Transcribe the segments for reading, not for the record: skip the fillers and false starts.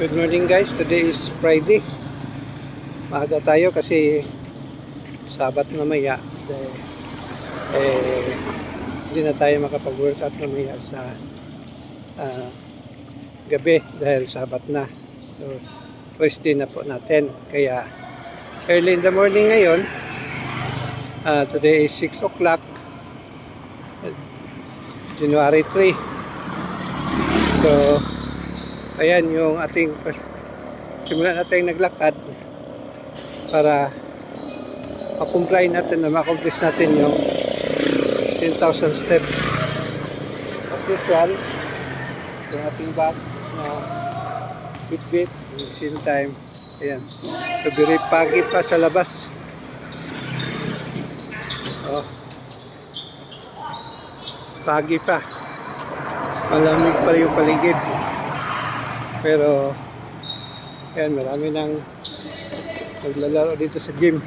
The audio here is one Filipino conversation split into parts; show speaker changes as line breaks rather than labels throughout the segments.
Good morning guys, today is Friday. Maaga tayo kasi Sabat mamaya. Eh, hindi na tayo makapag-workout mamaya sa ah, gabi dahil Sabat na. So, first day na po natin. Kaya early in the morning ngayon, today is 6 o'clock, January 3. So, ayan yung ating simulan natin naglakad para ma-comply natin na ma-accomplish natin yung 10,000 steps. As usual, yung ating bag na Fitbit, at the same time, ayan, so very pagi pa sa labas. Oh, pagi pa, malamig pa yung paligid. Pero ayan, marami nang naglalaro dito sa gym.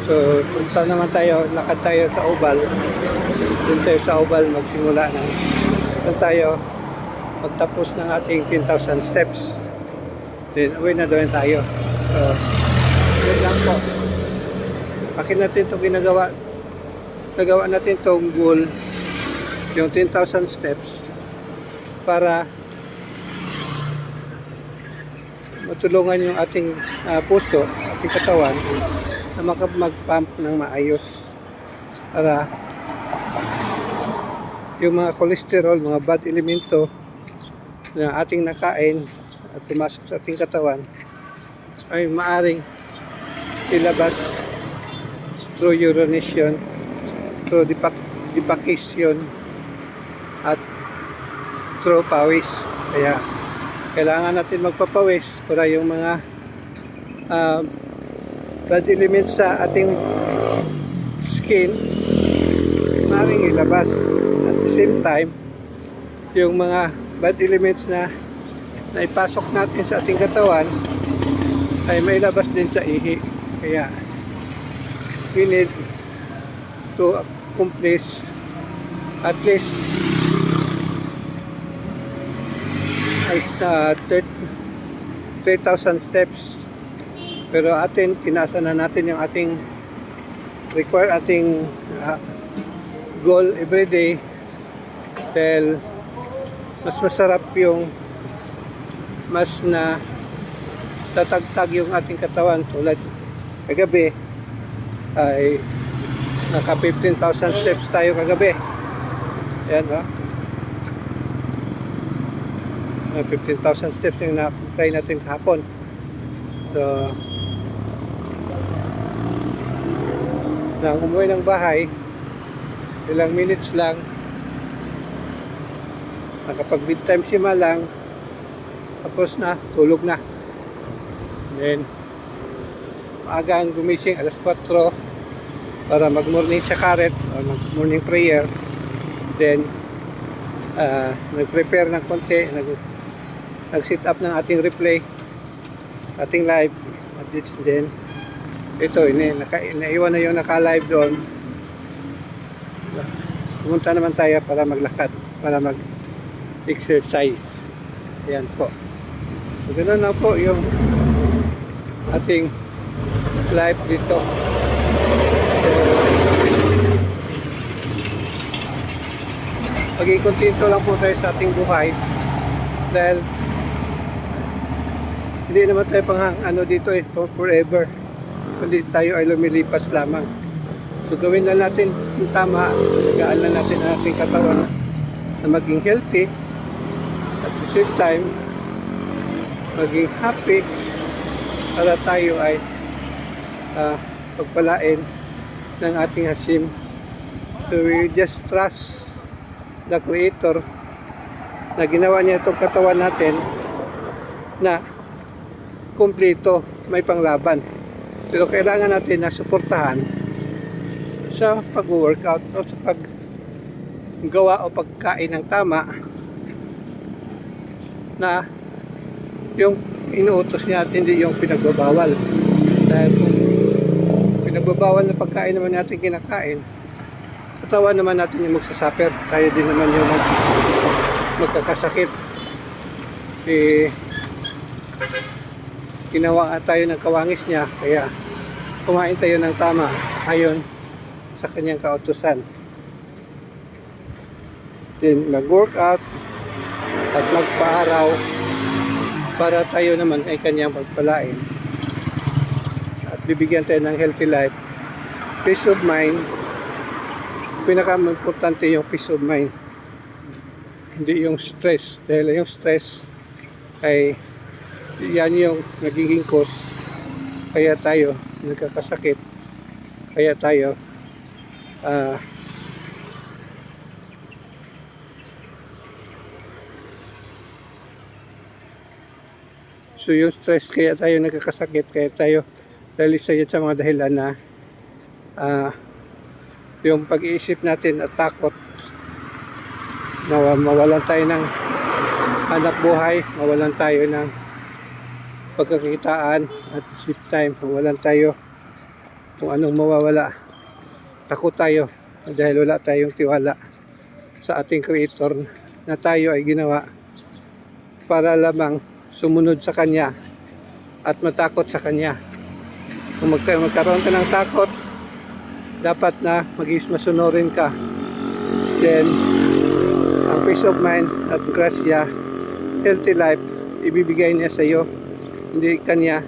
So punta naman tayo, lakad tayo sa Oval. Doon tayo sa Oval magsimula ng doon tayo magtapos ng ating 10,000 steps. Then uwi na doon tayo. So yun lang po. Bakit natin ito nagawa natin itong goal, yung 10,000 steps, para matulungan yung ating puso, ating katawan na mag-pump ng maayos, para yung mga cholesterol, mga bad elemento na ating nakain at pumasok sa ating katawan ay maaring ilabas through urination, through defecation, at through pawis. Kaya kailangan natin magpapawis para yung mga bad elements sa ating skin maaaring ilabas. At the same time, yung mga bad elements na naipasok natin sa ating katawan ay mailabas din sa ihi. Kaya we need to accomplish at least 3,000 steps. Pero tinasa na natin yung ating goal every day, dahil mas masarap yung mas na tatagtag yung ating katawan. Tulad kagabi ay naka 15,000 steps tayo kagabi. Ayan, 15,000 steps yung na-try natin kahapon. So, nang umuwi ng bahay, ilang minutes lang, nakapag bedtime sima lang, tapos na, tulog na. Then, maagang gumising alas 4 para mag-morning shakaret o mag-morning prayer. Then, nag-prepare ng konti, nag-set up ng ating replay, ating live. At then ito, naiwan na yung naka-live doon. Pumunta naman tayo para maglakad, para mag-exercise. Ayan po. So, ganoon na po yung ating live dito. Maging kontento lang po tayo sa ating buhay, dahil hindi naman tayo dito forever, kundi tayo ay lumilipas lamang. So gawin na natin yung tama, alagaan na natin ang ating katawan na maging healthy, at the same time maging happy, para tayo ay pagpalain ng ating Hasim. So we just trust the Creator na ginawa niya itong katawan natin na kumpleto, may panglaban. Pero kailangan natin na suportahan sa pag-workout o sa paggawa o pagkain ng tama, na yung inuutos niya at hindi yung pinagbabawal. Dahil kung pinagbabawal na pagkain naman natin kinakain, katawan naman natin yung magsasuffer, tayo din naman yung magkakasakit. eh, ginawa tayo ng kawangis niya, kaya kumain tayo ng tama ayon sa kanyang kautusan. Then mag-workout at magpa-araw para tayo naman ay kanyang pagpalain at bibigyan tayo ng healthy life, peace of mind. Pinaka-importante yung peace of mind, hindi yung stress, dahil yung stress ay yan yung nagiging cause kaya tayo nagkakasakit, kaya tayo so yung stress, kaya tayo nagkakasakit, kaya tayo dahil isa yun sa mga dahilan na yung pag-iisip natin at takot na mawalan tayo ng hanap buhay, mawalan tayo ng pagkakitaan at sleep time, mawalan tayo kung anong mawawala. Takot tayo dahil wala tayong tiwala sa ating Creator na tayo ay ginawa para lamang sumunod sa Kanya at matakot sa Kanya. Kung magkaroon ka ng takot, dapat na masunurin ka. Then ang peace of mind at grasya, healthy life, ibibigay niya sa iyo, hindi Kanya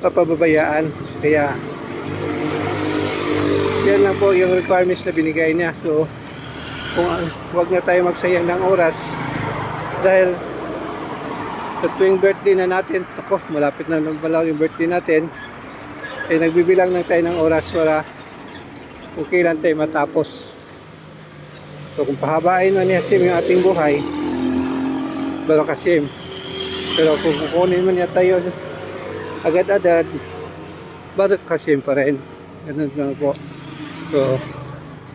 papababayaan. Kaya yan lang po yung requirements na binigay niya. So kung wag na tayo magsayang ng oras, dahil sa tuwing birthday na natin, ako, malapit na pala yung birthday natin, ay nagbibilang na tayo ng oras para kung kailan tayo matapos. So kung pahabain man ni Hashem yung ating buhay, Baruch Hashem. Pero kung kukunin man niya tayo agad-agad, Baruch Hashem pa rin. Ganun lang po. So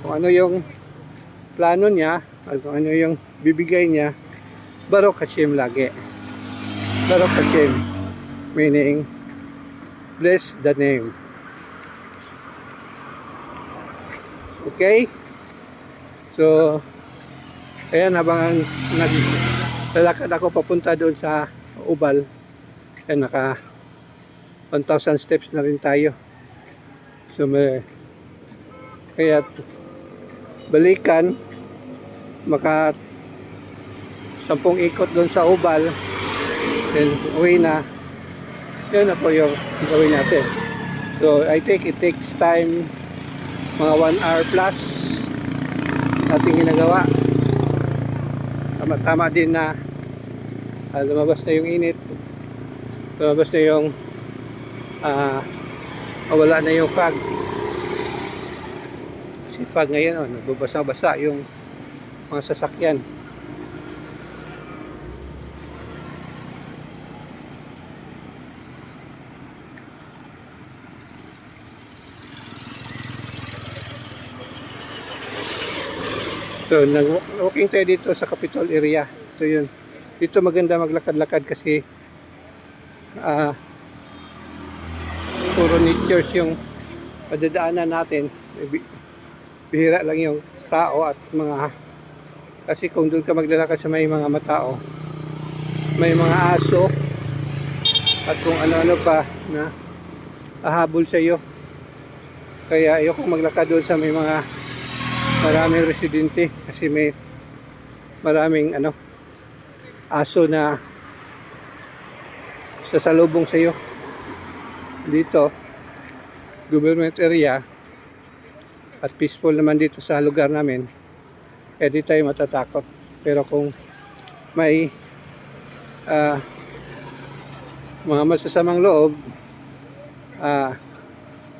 kung ano yung plano niya, at kung ano yung bibigay niya, Baruch Hashem lagi. Baruch Hashem, meaning bless the name. Okay? So ayan, habang naglalakad ako papunta doon sa Ubal, ayan, naka 1,000 steps na rin tayo. So kaya balikan, maka 10 ikot doon sa Ubal, then uwi na. Yun na po yung gawin natin. So I think it takes time, mga 1 hour plus ating ginagawa. Tama din na lumabas na yung init, lumabas na yung wala na yung fog. Si fog ngayon, nagbabasa-basa yung mga sasakyan. So, nag-walking tayo dito sa Capitol area. Ito yun. Dito maganda maglakad-lakad kasi puro nature yung padadaanan natin. Bihira lang yung tao at mga, kasi kung doon ka maglalakad sa may mga matao, may mga aso at kung ano-ano pa na ahabol sa iyo. Kaya ayoko maglakad doon sa may mga maraming residente, kasi may maraming aso na sasalubong sa iyo. Dito government area at peaceful naman dito sa lugar namin, di tayo matatakot. Pero kung may mga masasamang loob,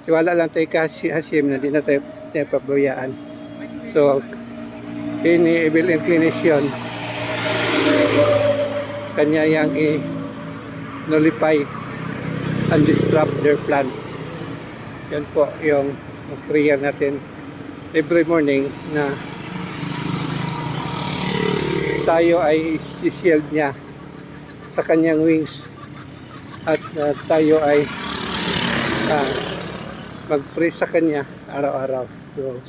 tiwala lang tayo kay Hashem na di na tayo pabayaan. So any evil inclination, Kanya yang i-nullify and disrupt their plan. Yan po yung prayer natin every morning, na tayo ay si-shield niya sa kanyang wings at tayo ay mag-pray sa kanya araw-araw. So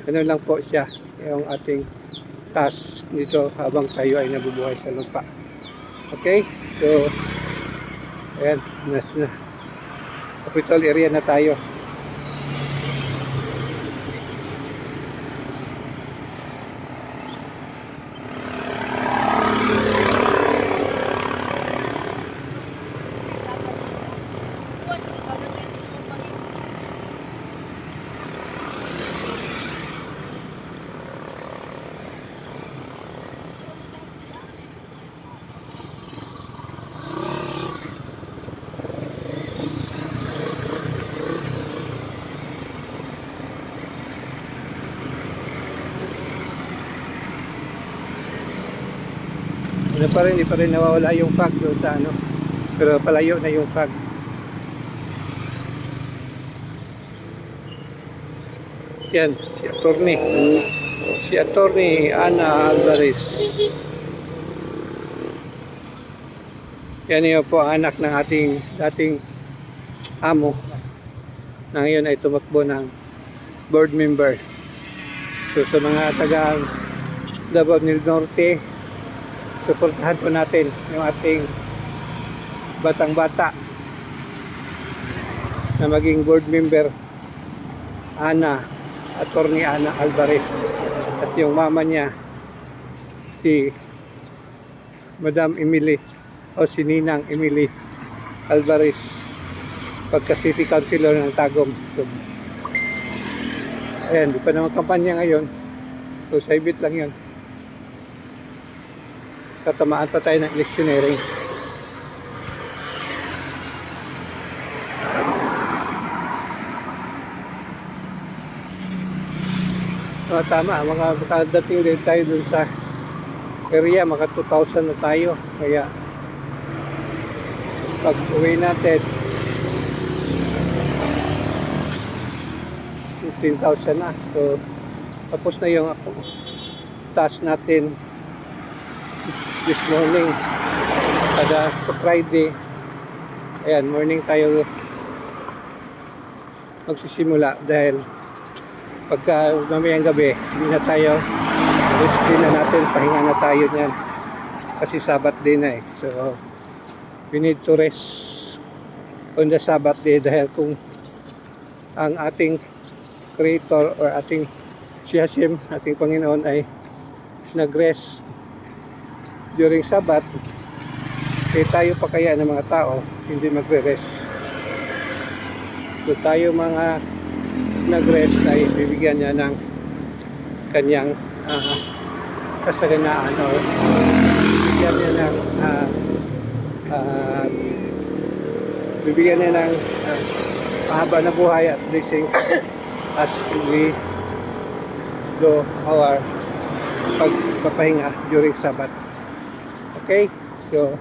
ano lang po siya yung ating task dito habang tayo ay nabubuhay sa lupa. Okay? So, ayan, na capital area na tayo. Ano pa rin, hindi pa rin nawawala yung fog doon sa ano. Pero palayo na yung fog. Yan, si attorney Ana Alvarez. Yan yun po ang anak ng ating dating amo na ngayon ay tumakbo ng board member. So sa mga taga Davao del Norte, suportahan po natin yung ating batang-bata na maging board member, attorney Ana Alvarez, at yung mama niya si Madam Emily o si Ninang Emily Alvarez, pagka city councilor ng Tagum. So, ayan, di pa naman kampanya ngayon, so saibit lang yun. Tatamaan pa tayo ng electioneering. Tama, makadating din tayo dun sa area, maka 2,000 na tayo. Kaya pag uwi natin 15,000 na. So tapos na yung task natin this morning. Kada sa Friday, ayan, morning tayo magsisimula dahil pagka mamayang gabi, hindi na tayo, rest din na natin, pahinga na tayo niyan kasi Sabbath day na eh. So we need to rest on the Sabbath day dahil kung ang ating Creator or ating si Hashem, ating Panginoon ay nag-rest during Sabbath, eh tayo pa kaya ng mga tao hindi magre-rest. So tayo mga nag-rest ay bibigyan niya ng kanyang kasaganaan o bibigyan niya ng bibigyan niya ng mahaba na buhay at blessing as we do our pagpapahinga during Sabbath. Okay? So,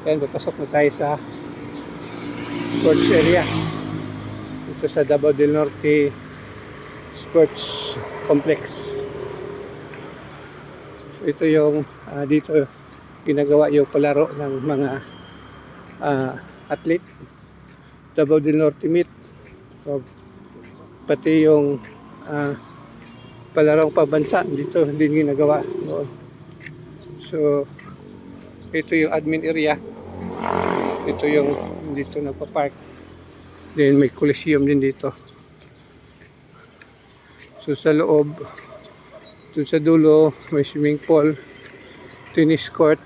yan, papasok na tayo sa sports area. Ito sa Davao del Norte Sports Complex. So, ito yung dito ginagawa yung palaro ng mga athlete. Davao del Norte meet. So, pati yung palarong pabansa dito din ginagawa noon. So, ito yung admin area. Ito yung dito nagpa-park. Then may coliseum din dito. So sa loob, dun sa dulo, may swimming pool, tennis court,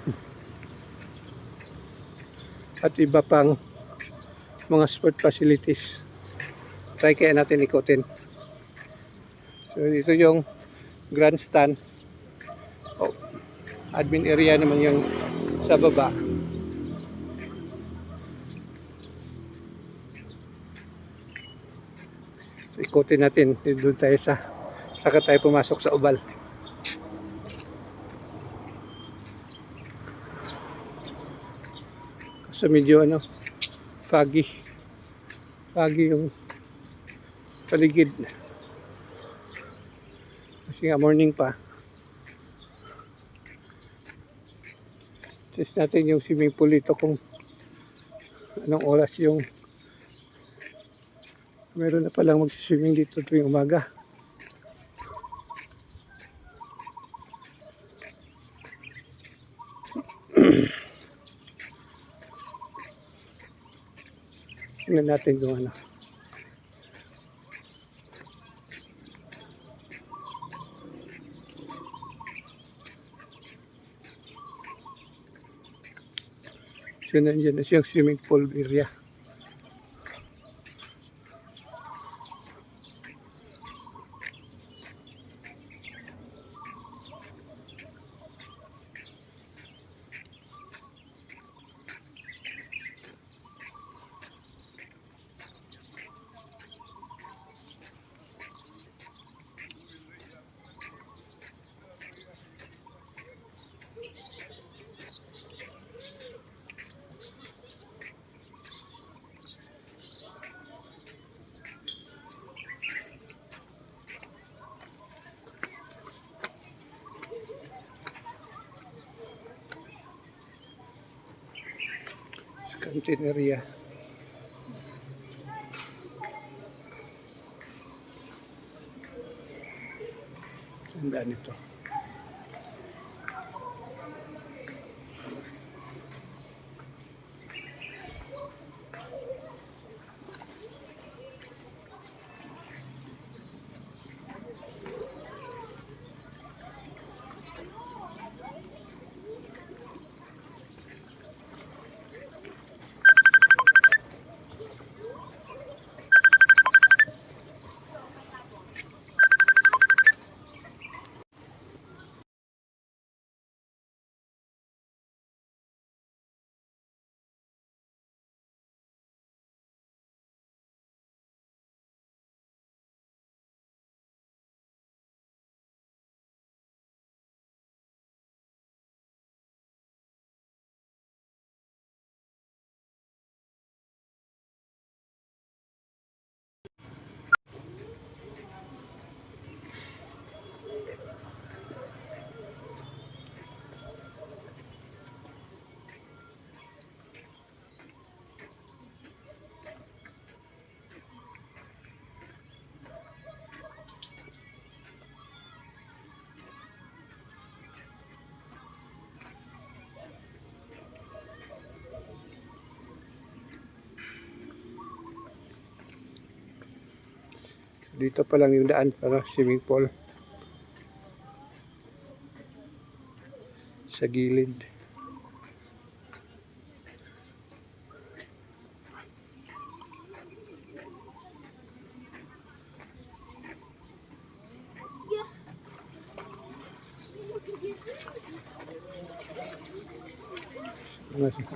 at iba pang mga sport facilities. Try kaya natin ikutin. So dito yung grandstand. Oh, admin area naman yung sa baba. Ikutin natin, doon tayo saka tayo pumasok sa ubal. So medyo foggy yung paligid kasi nga morning pa. Test natin yung swimming pool dito kung anong oras yung meron na palang magsiswimming dito tuwing umaga. tingnan natin kung ano. So, nandiyan na siyang swimming pool area. Canteen area. Ang ganito. Dito pa lang yung daan para swimming pool. Sa gilid.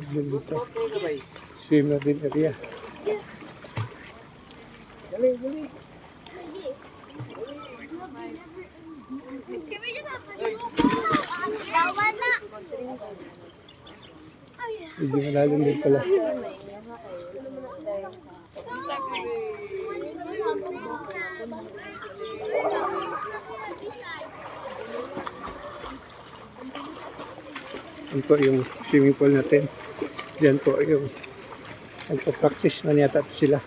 Dito. Swimmer din area. Medyo malalim din pala. Yan po yung swimming pool natin. Yan po yung nagpa-practice man yata sila.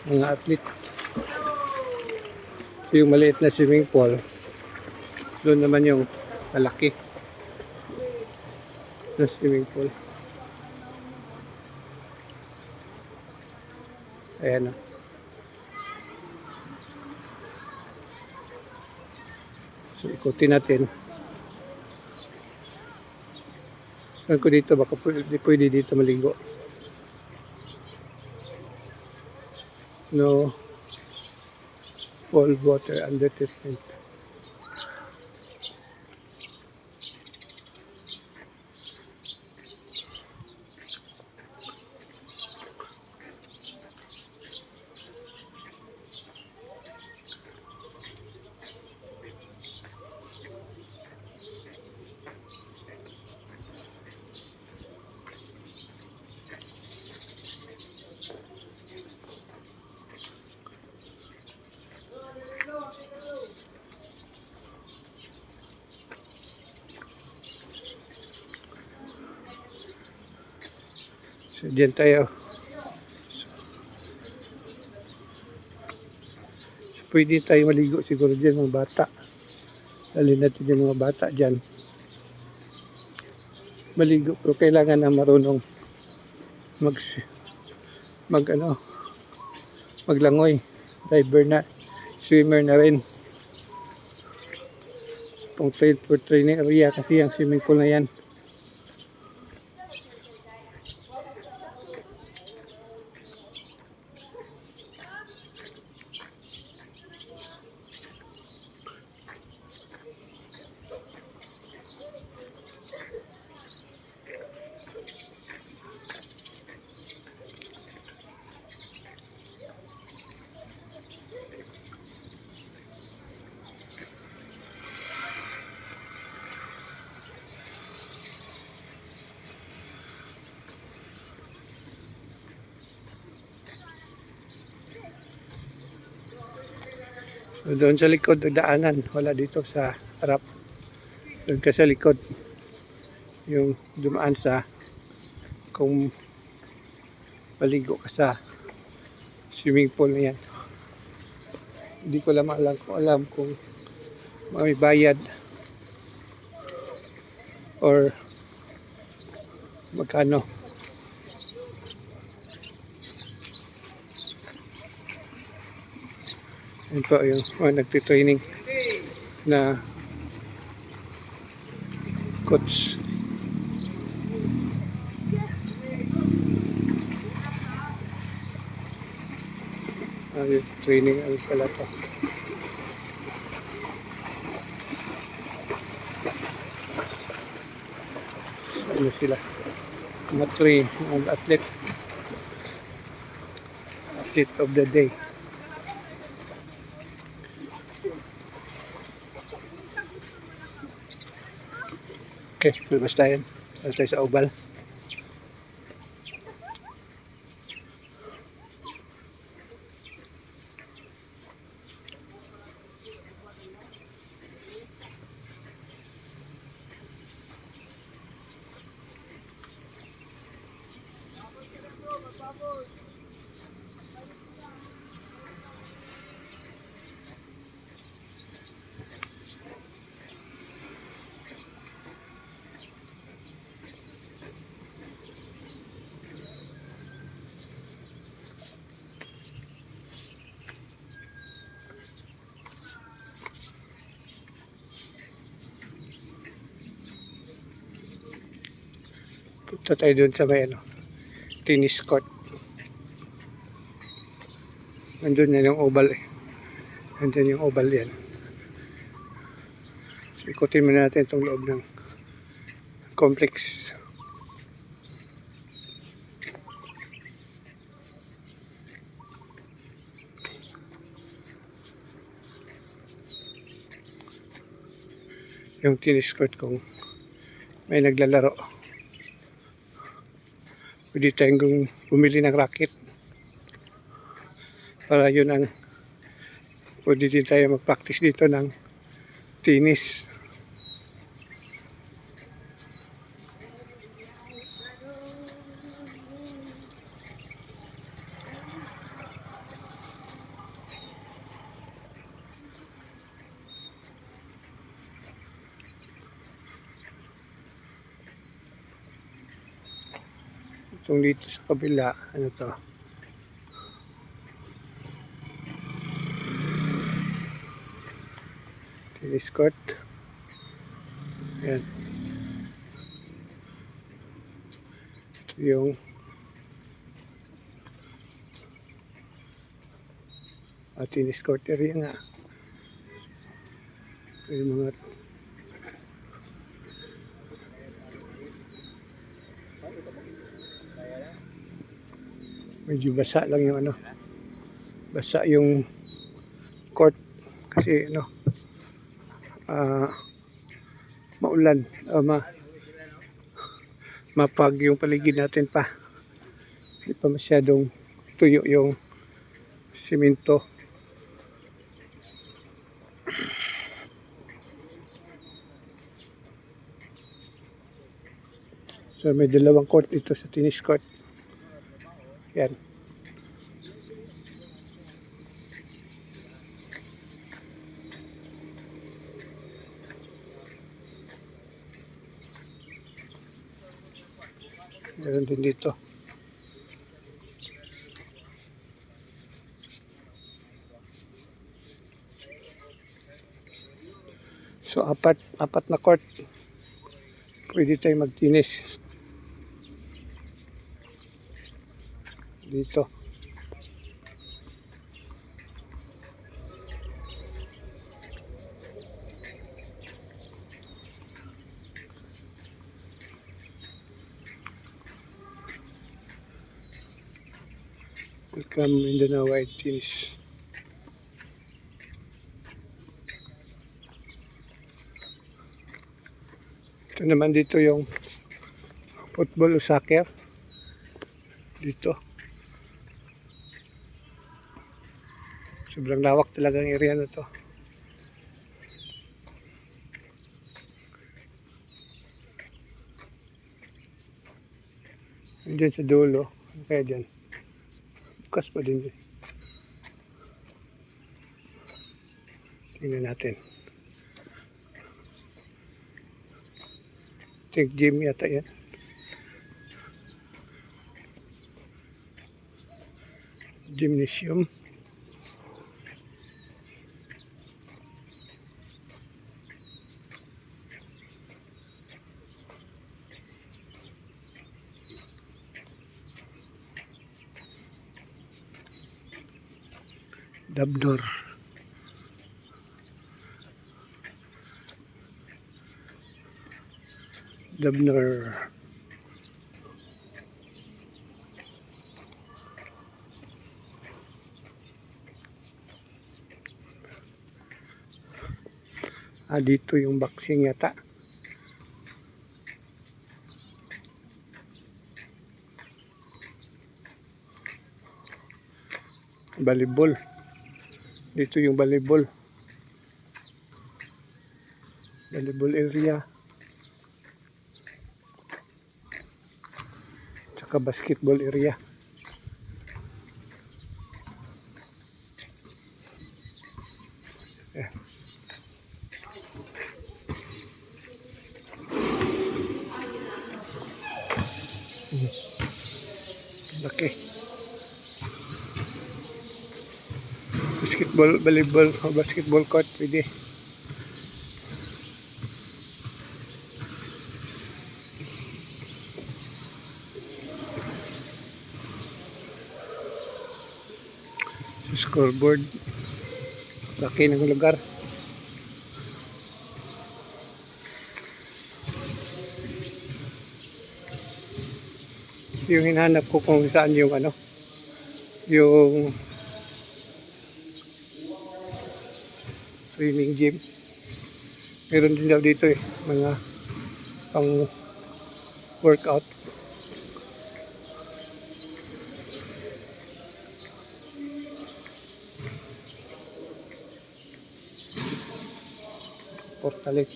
Mga athlete. Yung maliit na swimming pool. Doon naman yung malaki na swimming pool. Ayan o. So, ikutin natin. Saan ko dito? Baka pwede dito maligo. No cold water under treatment. So, dyan tayo. So, pwede tayo maligo siguro dyan mga bata. Dalhin natin yung mga bata dyan. Maligo. Pero kailangan na marunong mag ano, maglangoy. Diver na, swimmer na rin. Pang for training area kasi ang swimming pool na yan. Doon sa likod ng daanan, wala dito sa harap. Doon ka sa likod. Yung dumaan sa kung paligo ka sa swimming pool na yan. Hindi ko lang alam kung may bayad or magkano. Yan po yung nagtitraining na coach. Training ang pala to. Ano sila? Matri ang athlete of the day. Okay, basta yan. Tayo sa Ubal. Punta tayo doon sa may tennis court. Nandun yan yung oval eh. Nandun yung oval yan. So ikutin muna natin itong loob ng complex. Yung tennis court kung may naglalaro. Pwede tayong bumili ng racket para yun ang pwede din tayo mag-practice dito ng tennis. Itong dito sa kabila, ano to? Tennis court. Ayan. Ito yung tennis court area nga. Yung mga medyo basa lang yung basa yung court kasi maulan mapag yung paligid natin pa, hindi pa masyadong tuyo yung simento. So may dalawang court dito sa tennis court. Yan. Meron din dito. So apat na court. Pwede tayo magtinis. Dito. Welcome Mindanao White Teams. Ito naman dito yung football o soccer. Dito. Sobrang lawak talaga ang area na to. Diyan sa dulo. Kaya dyan. Bukas pa din dyan. Tingnan natin. Think gym yata yan. Gymnasium. Dabnor. Dabnor. Dito yung boxing yata. Volleyball. Dito yung volleyball. Volleyball area. Tsaka basketball area. Laki. Basketball, volleyball, basketball court pwede. Scoreboard. Laki ng lugar. Yung hinahanap ko kung saan yung ano, yung swimming gym. Meron din daw dito mga pang workout. Portalet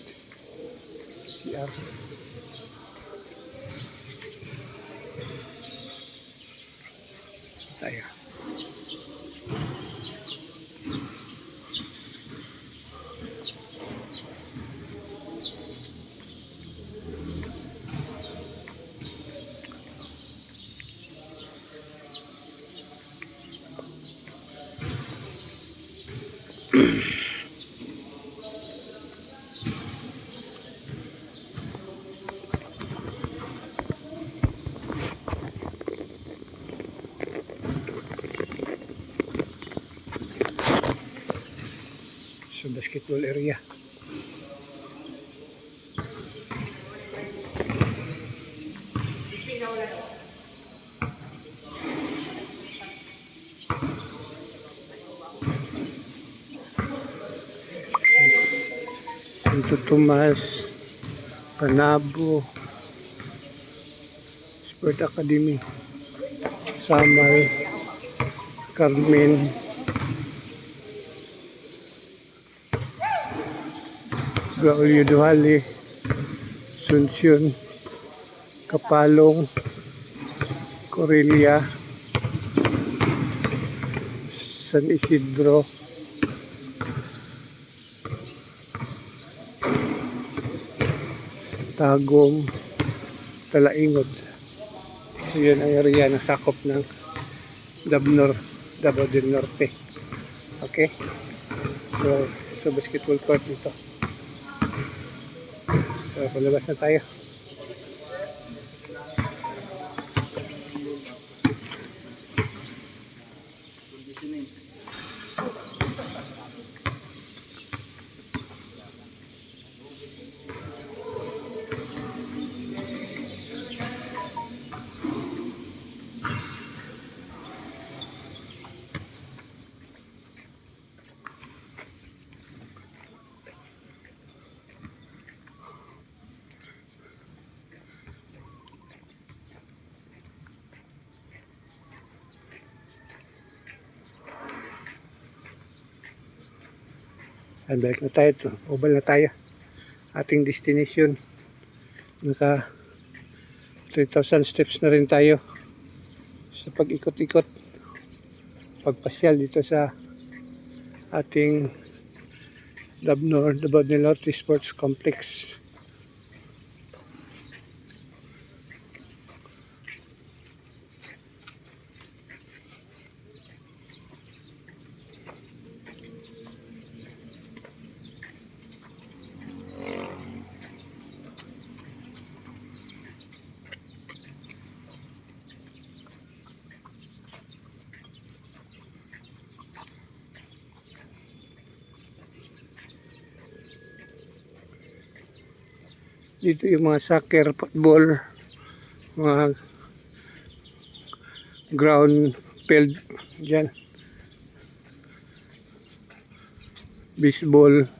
CR. Tayo. Sa basketball area. Santo Tomas, Panabo, Sport Academy, Samal, Carmen, Gaulio Duhali, Sunsyon, Kapalong, Corelia, San Isidro, Tagum, Talaingod. So yun ang area na sakop ng Dabnor, Davao del Norte. Okay? So ito basketball court dito. So, palabas na tayo. At balik na tayo. Ubal na tayo. Ating destination. Naka 3,000 steps na rin tayo sa pag-ikot-ikot. Pagpasyal dito sa ating Dabnor Norte Sports Complex. Dito yung mga soccer, football, mga ground field dyan. Baseball,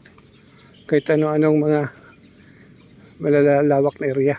kahit ano-anong mga malalawak na area.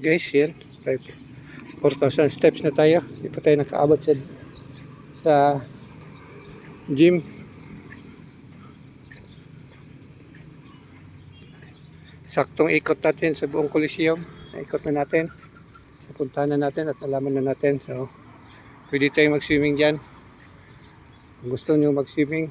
guys, yan. 4,000 steps na tayo. Hindi pa tayo nakaabot sa gym. Saktong ikot natin sa buong Coliseum. Naikot na natin. Napuntahan na natin at nalaman na natin. So, pwede tayong mag-swimming dyan. Kung gusto nyo mag-swimming.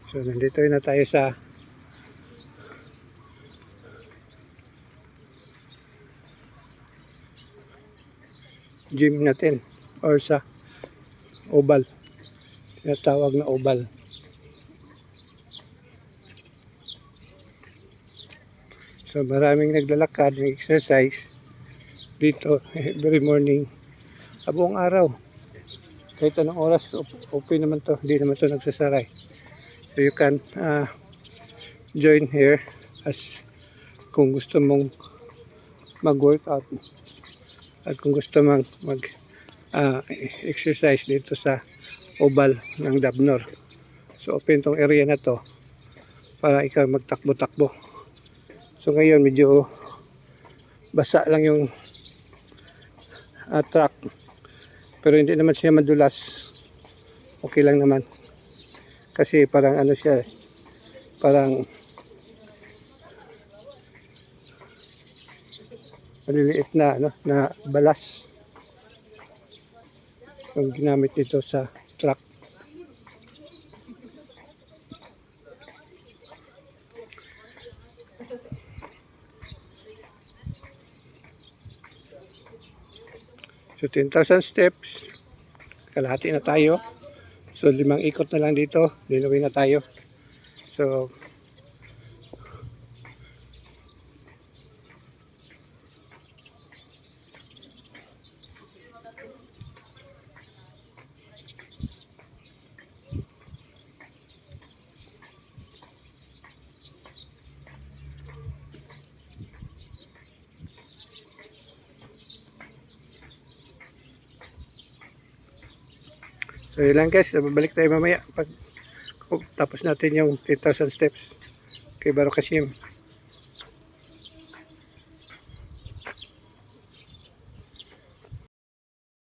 So, nandito na tayo sa gym natin or sa oval. Tinatawag na oval. So, maraming naglalakad, nag-exercise dito every morning. Buong araw. Kahit anong oras, open naman to. Hindi naman to nagsasaray. So you can join here as kung gusto mong mag-workout at kung gusto mong exercise dito sa oval ng Dabnor. So open tong area na to para ikaw magtakbo-takbo. So ngayon medyo basa lang yung track, pero hindi naman siya madulas. Okay lang naman. Kasi parang ano siya, parang maliliit na ano, na balas yung ginamit dito sa truck. So 10,000 steps, kalahati na tayo. So 5 ikot na lang dito, dinuwi na tayo. So So yun lang guys, babalik tayo mamaya pag tapos natin yung 10,000 steps kay Barokashim.